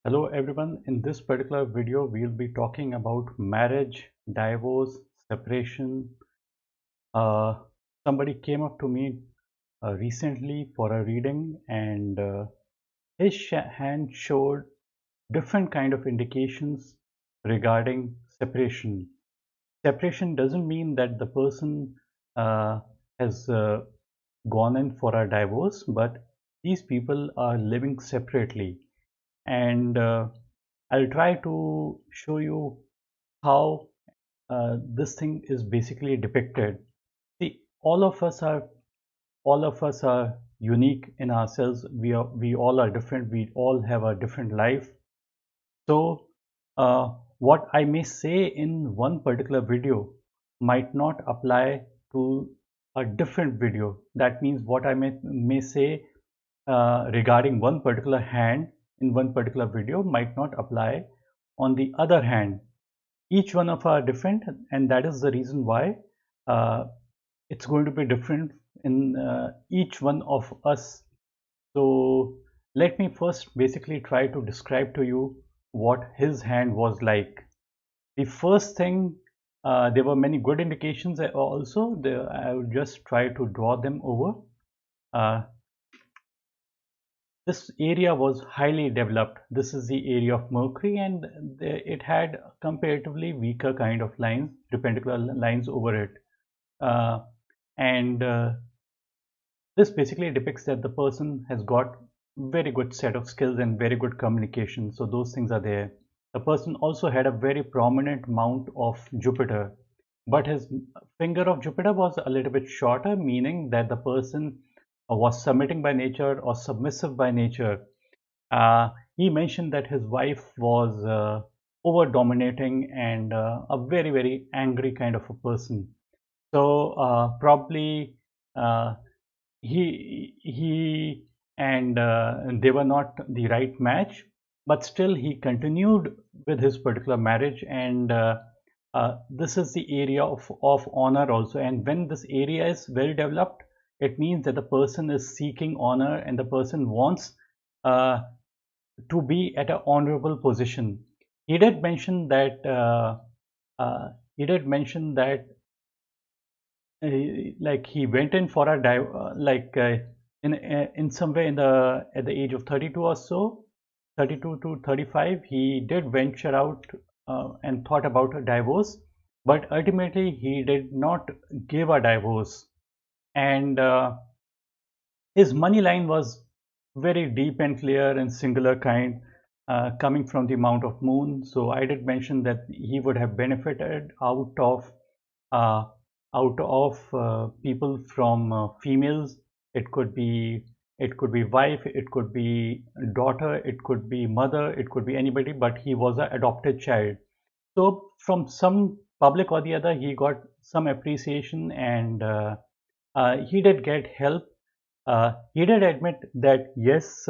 Hello everyone, in this particular video we'll be talking about marriage, divorce, separation. Uh, Somebody came up to me recently for a reading and his hand showed different kind of indications regarding separation. Separation doesn't mean that the person uh, has gone in for a divorce, but these people are living separately and I'll try to show you how this thing is basically depicted. See, all of us are unique in ourselves. We all are different. We all have a different life. So, what I may say in one particular video might not apply to a different video. That means what I may say regarding one particular hand in one particular video might not apply on the other hand. Each one of are different, and that is the reason why uh, it's going to be different in each one of us. So let me first basically try to describe to you what his hand was like. The first thing, there were many good indications also. I will just try to draw them over. Uh, This area was highly developed. This is the area of Mercury, and it had comparatively weaker kind of lines, perpendicular lines over it. Uh, and This basically depicts that the person has got very good set of skills and very good communication. So those things are there. The person also had a very prominent mount of Jupiter, but his finger of Jupiter was a little bit shorter, meaning that the person was submitting by nature or submissive by nature. He mentioned that his wife was over dominating and a very, very angry kind of a person. So probably uh, he and they were not the right match, but still he continued with his particular marriage, and this is the area of honor also. And when this area is well developed, it means that the person is seeking honor and the person wants uh, to be at an honorable position. He did mention that uh, he did mention that like he went in for a dive in somewhere in the at the age of 32 or so, 32 to 35, he did venture out and thought about a divorce, but ultimately he did not give a divorce. And his money line was very deep and clear and singular kind, coming from the Mount of Moon. So I did mention that he would have benefited uh, people from females. It could be wife, it could be daughter, it could be mother, it could be anybody. But he was an adopted child. So from some public or the other, he got some appreciation, and he did get help. He did admit that yes,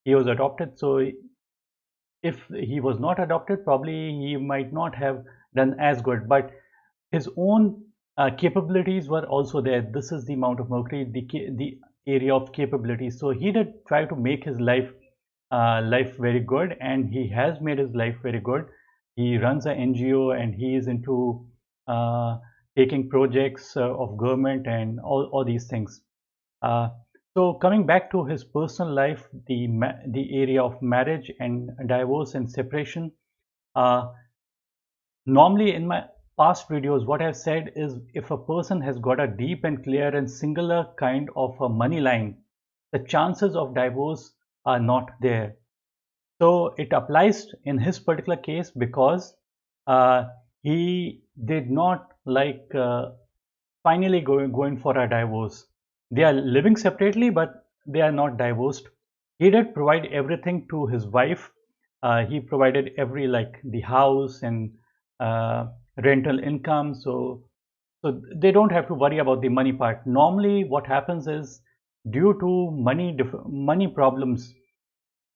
he was adopted. So if he was not adopted, probably he might not have done as good. But his own capabilities were also there. This is the Mount of Mercury, the area of capabilities. So he did try to make his life very good, and he has made his life very good. He runs an NGO, and he is into uh, taking projects of government and all these things. Uh, so coming back to his personal life, the area of marriage and divorce and separation. Uh, Normally, in my past videos, what I've said is if a person has got a deep and clear and singular kind of a money line, the chances of divorce are not there. So it applies in his particular case because uh, he did not finally going for a divorce. They are living separately, but they are not divorced. He did provide everything to his wife. He provided every like the house and uh, rental income. So they don't have to worry about the money part. Normally, what happens is due to money problems,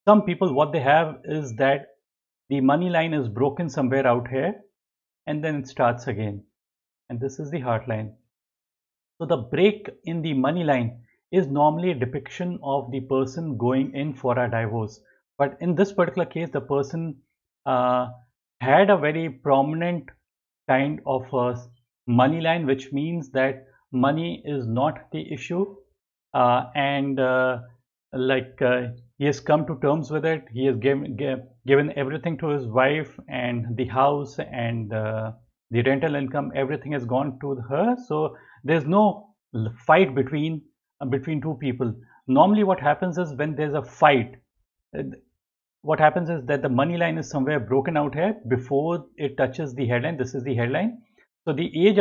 some people what they have is that the money line is broken somewhere out here, and then it starts again. And this is the heart line. So the break in the money line is normally a depiction of the person going in for a divorce. But in this particular case, the person uh, had a very prominent kind of a money line, which means that money is not the issue. And like he has come to terms with it. He has given everything to his wife, and the house and the rental income, everything has gone to her. So there's no fight between two people. Normally what happens is when there's a fight, uh, what happens is that the money line is somewhere broken out here before it touches the headline. This is the headline. So the age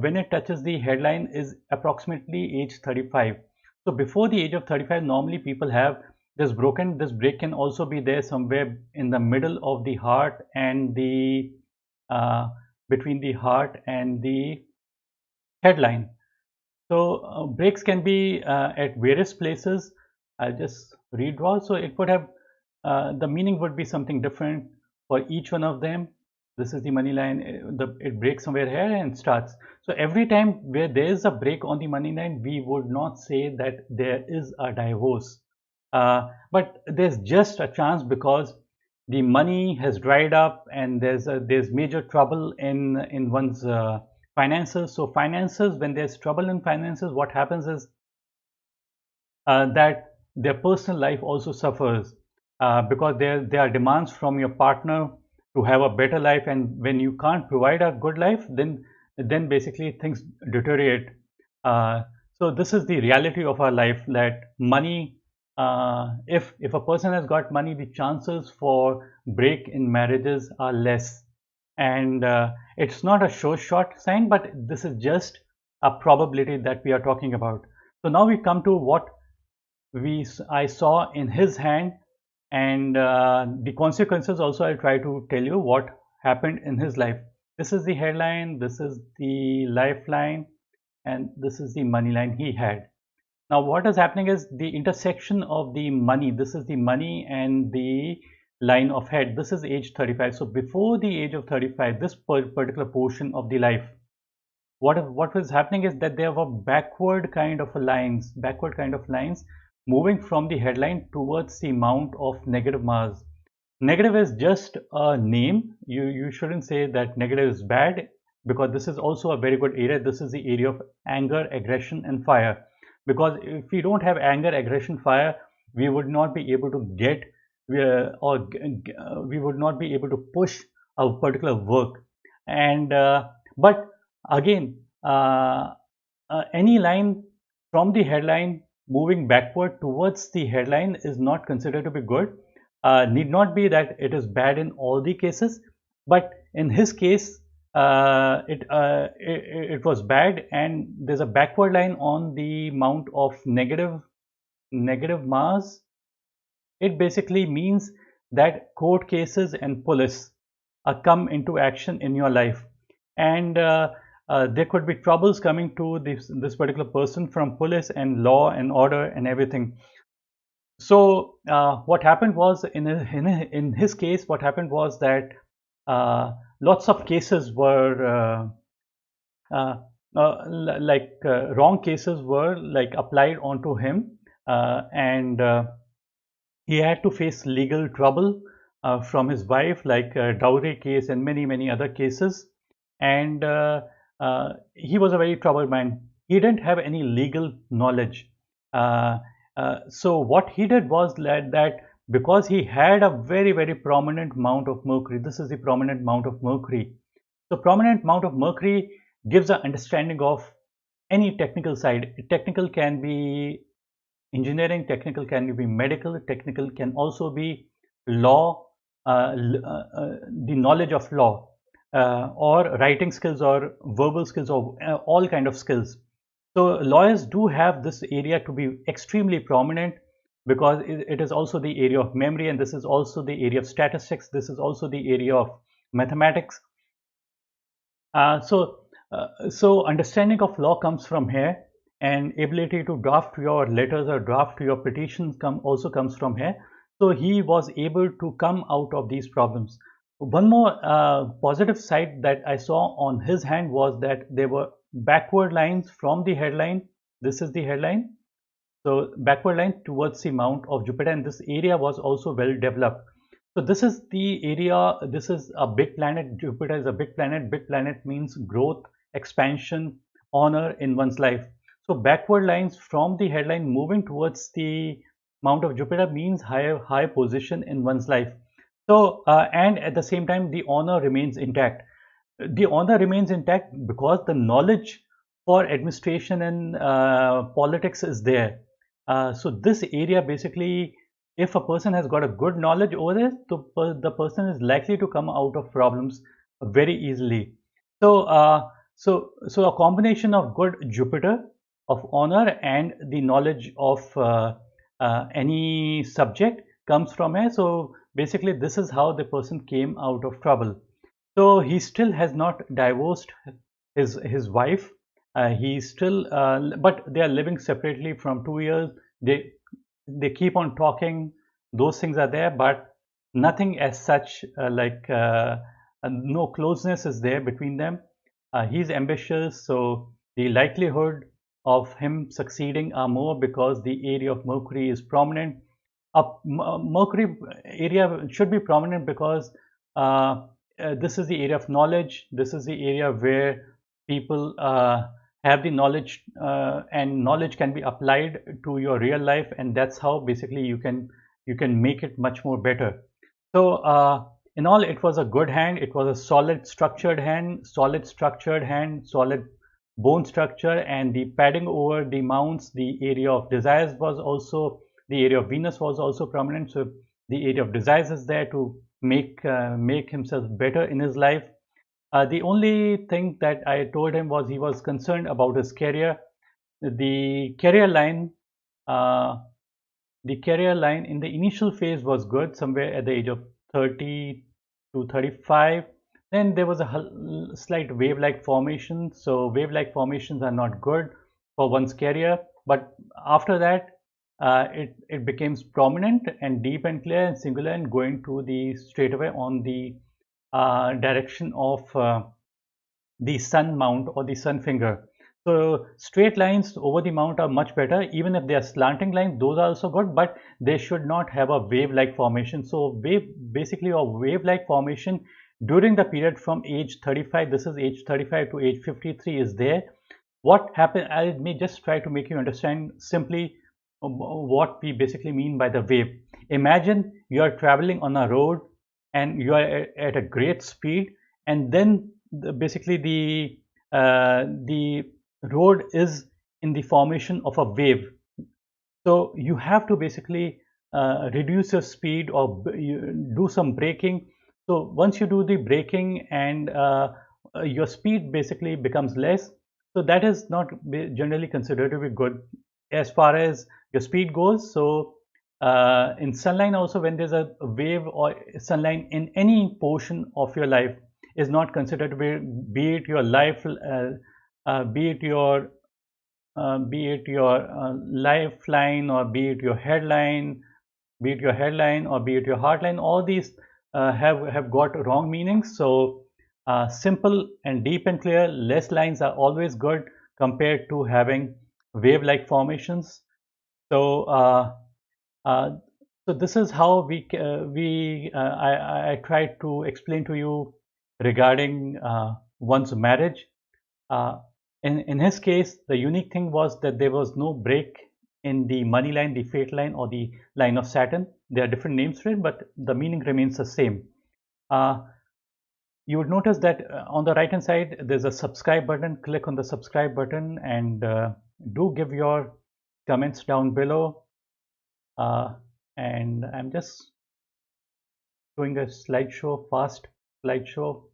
when it touches the headline is approximately age 35. So before the age of 35, normally people have this broken. This break can also be there somewhere in the middle of the heart and the uh, between the heart and the headline. So breaks can be at various places. I'll just redraw. So it would have the meaning would be something different for each one of them. This is the money line. It breaks somewhere here and starts. So every time where there is a break on the money line, we would not say that there is a divorce, but there's just a chance because the money has dried up and there's major trouble in one's finances. So finances, when there's trouble in finances, what happens is that their personal life also suffers because there are demands from your partner to have a better life, and when you can't provide a good life, then basically things deteriorate. Uh, so this is the reality of our life, that money, if a person has got money, the chances for break in marriages are less. And it's not a sure shot sign, but this is just a probability that we are talking about. So now we come to what I saw in his hand, and the consequences also. I'll try to tell you what happened in his life. This is the headline, this is the lifeline, and this is the money line he had. Now what is happening is the intersection of the money. This is the money and the line of head. This is age 35. So before the age of 35, this particular portion of the life, what was happening is that there were backward kind of lines moving from the headline towards the mount of negative Mars. Negative is just a name. You shouldn't say that negative is bad, because this is also a very good area. This is the area of anger, aggression, and fire. Because if we don't have anger, aggression, fire, we would not be able to get we would not be able to push a particular work. And but again, any line from the headline moving backward towards the headline is not considered to be good. Need not be that it is bad in all the cases, but in his case, it was bad, and there's a backward line on the mount of negative Mars. It basically means that court cases and police come into action in your life, and there could be troubles coming to this particular person from police and law and order and everything. So what happened was in his case, what happened was that lots of cases were wrong cases were like applied onto him, and he had to face legal trouble from his wife, like a dowry case and many other cases. And he was a very troubled man. He didn't have any legal knowledge. Uh, so what he did was that because he had a very prominent mount of Mercury. This is the prominent mount of Mercury. So prominent mount of Mercury gives an understanding of any technical side. Technical can be engineering, technical can be medical, technical can also be law, the knowledge of law, or writing skills or verbal skills, or all kind of skills. So lawyers do have this area to be extremely prominent, because it is also the area of memory, and this is also the area of statistics, this is also the area of mathematics. So understanding of law comes from here, and ability to draft your letters or draft your petitions also comes from here. So he was able to come out of these problems. One more positive side that I saw on his hand was that there were backward lines from the headline. This is the headline. So backward line towards the mount of Jupiter, and this area was also well developed. So this is the area, this is a big planet. Jupiter is a big planet. Big planet means growth, expansion, honor in one's life. So backward lines from the headline moving towards the mount of Jupiter means high position in one's life. So and at the same time the honor remains intact. The honor remains intact because the knowledge for administration and politics is there. So this area basically, if a person has got a good knowledge over this, the person is likely to come out of problems very easily. So, so a combination of good Jupiter, of honor, and the knowledge of any subject comes from here. So basically, this is how the person came out of trouble. So he still has not divorced his wife. He still, but they are living separately from 2 years. They keep on talking. Those things are there, but nothing as such no closeness is there between them. He's ambitious, so the likelihood of him succeeding are more because the area of Mercury is prominent. Mercury area should be prominent because this is the area of knowledge. This is the area where people have the knowledge, and knowledge can be applied to your real life, and that's how basically you can make it much more better. So in all, it was a good hand. It was a solid structured hand, solid bone structure, and the padding over the mounts, the area of desires was also, the area of Venus was also prominent. So the area of desires is there to make himself better in his life. The only thing that I told him was he was concerned about his career. The career line, uh, the career line in the initial phase was good, somewhere at the age of 30 to 35. Then there was a slight wave-like formation. So wave-like formations are not good for one's career. But after that, it becomes prominent and deep and clear and singular and going to the straightaway on the direction of the sun mount or the sun finger. So straight lines over the mount are much better. Even if they are slanting lines, those are also good, but they should not have a wave-like formation. So basically a wave-like formation during the period from age 35, this is age 35 to age 53 is there. What happened, I may just try to make you understand simply what we basically mean by the wave. Imagine you are traveling on a road and you are at a great speed, and then basically the road is in the formation of a wave. So you have to basically reduce your speed or do some braking. So once you do the braking and your speed basically becomes less, so that is not generally considered to be good as far as your speed goes. So in sunline also, when there's a wave or sunline in any portion of your life, is not considered to be it your life, be it your lifeline, or be it your headline, or be it your heartline. All these have got wrong meanings. So simple and deep and clear, less lines are always good compared to having wave-like formations. So uh, so this is how I tried to explain to you regarding one's marriage. Uh, in his case, the unique thing was that there was no break in the money line, the fate line, or the line of Saturn. There are different names for it, but the meaning remains the same. Uh, you would notice that on the right hand side, there's a subscribe button. Click on the subscribe button and do give your comments down below. And I'm just showing a slideshow, fast slideshow.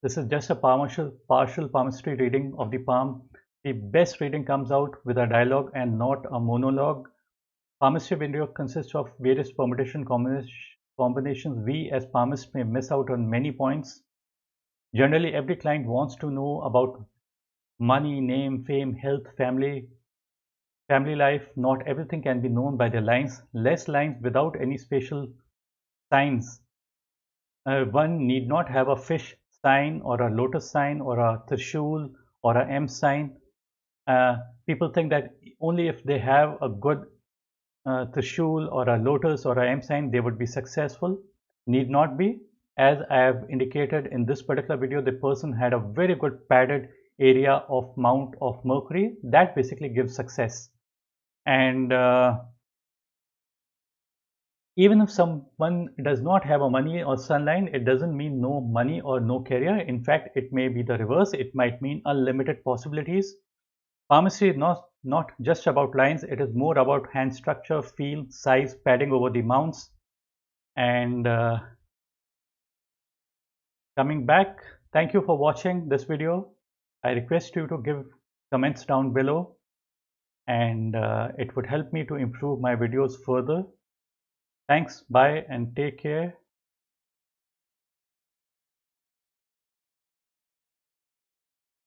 This is just a partial palmistry reading of the palm. The best reading comes out with a dialogue and not a monologue. Palmistry video consists of various permutation combinations. We as palmists may miss out on many points. Generally, every client wants to know about money, name, fame, health, family life. Not everything can be known by their lines. Less lines without any special signs. One need not have a fish sign or a lotus sign or a trishul or a M sign. People think that only if they have a good Trishul or a lotus or a M sign, they would be successful. Need not be. As I have indicated in this particular video, the person had a very good padded area of mount of Mercury. That basically gives success. And even if someone does not have a money or sun line, it doesn't mean no money or no career. In fact, it may be the reverse. It might mean unlimited possibilities. Palmistry is not just about lines, it is more about hand structure, feel, size, padding over the mounts. And coming back, thank you for watching this video. I request you to give comments down below, and it would help me to improve my videos further. Thanks, bye, and take care.